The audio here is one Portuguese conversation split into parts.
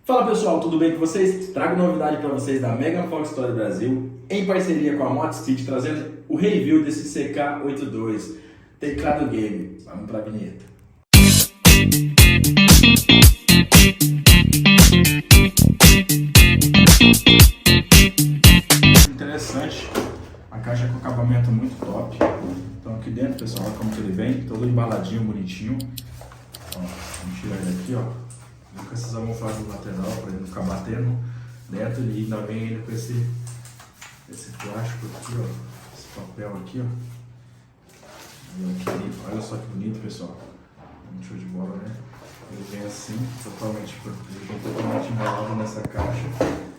Fala pessoal, tudo bem com vocês? Trago novidade para vocês da Megan Fox Toys Brasil, em parceria com a Motocity, trazendo o review desse CK82 teclado game. Vamos para a vinheta. Interessante, a caixa com acabamento muito top. Então aqui dentro, pessoal, olha como que ele vem, todo embaladinho, bonitinho. Ó, vamos tirar ele aqui, ó. Com essas almofadas lateral para ele não ficar batendo dentro, e ainda vem ele com esse plástico aqui, ó, esse papel aqui, ó. Olha só que bonito, pessoal, muito show de bola, né? Ele vem assim, totalmente embalado nessa caixa.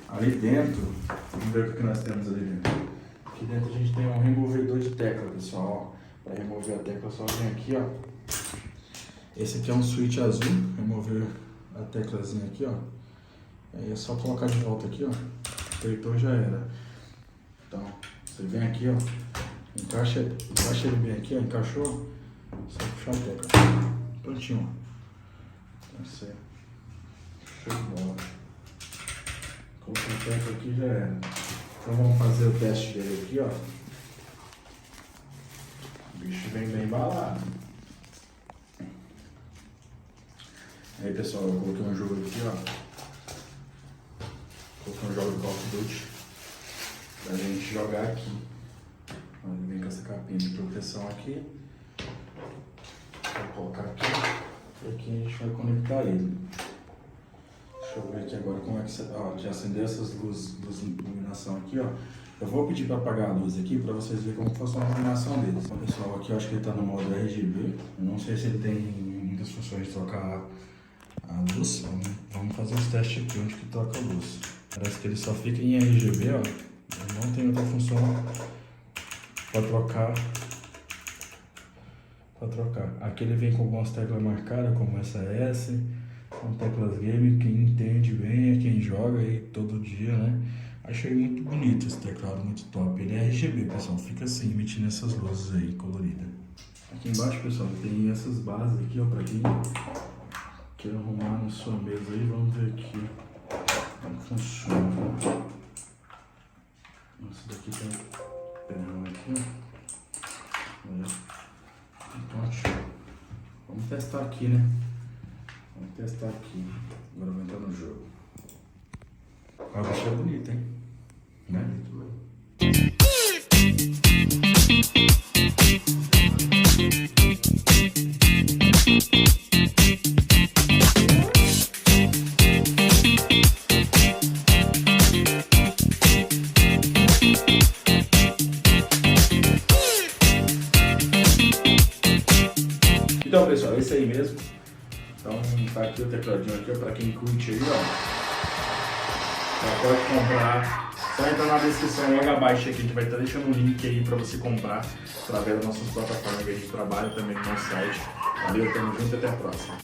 Ali dentro, vamos ver o que nós temos ali dentro. Aqui dentro a gente tem um removedor de tecla, pessoal, ó. Para remover a tecla só vem aqui, ó. Esse aqui é um switch azul, remover a teclazinha aqui, ó. Aí é só colocar de volta aqui, ó. Apertou, já era. Então, você vem aqui, ó. Encaixa ele bem aqui, ó. Encaixou. Só puxar a tecla. Prontinho, ó. Então, você... show de bola. Colocou a tecla aqui, já era. Então, vamos fazer o teste dele aqui, ó. O bicho vem bem embalado. Aí pessoal, eu coloquei um jogo aqui, ó. Coloquei um jogo do Call of Duty pra gente jogar aqui. Ele vem com essa capinha de proteção aqui. Vou colocar aqui. E aqui a gente vai conectar ele. Deixa eu ver aqui agora como é que você... Ó, já acendeu essas luzes de iluminação aqui, ó. Eu vou pedir para apagar a luz aqui para vocês verem como funciona a iluminação deles. Então, pessoal, aqui eu acho que ele está no modo RGB. Eu não sei se ele tem muitas funções de trocar a luz. Vamos fazer os testes aqui onde que troca a luz. Parece que ele só fica em RGB, ó. Ele não tem outra função para trocar. Aqui ele vem com algumas teclas marcadas, como essa S. São teclas game, quem entende bem é quem joga aí todo dia, né? Achei muito bonito esse teclado, muito top. Ele é RGB, pessoal, fica assim, emitindo essas luzes aí coloridas. Aqui embaixo, pessoal, tem essas bases aqui, ó, pra quem quer arrumar na sua mesa aí. Vamos ver aqui como funciona. Esse daqui tem perna aqui, ó. Então, vamos testar aqui, né? Vamos testar aqui. Agora vou entrar no jogo. A bicha é bonita, hein? Né? Muito bem. Então, pessoal, é isso aí mesmo. Então, tá aqui o tecladinho aqui, ó, pra quem curte aí, ó. Já pode comprar. Só entrar na descrição logo abaixo aqui, a gente vai estar deixando um link aí pra você comprar através das nossas plataformas que a gente trabalha também no nosso site. Valeu, tamo junto e até a próxima.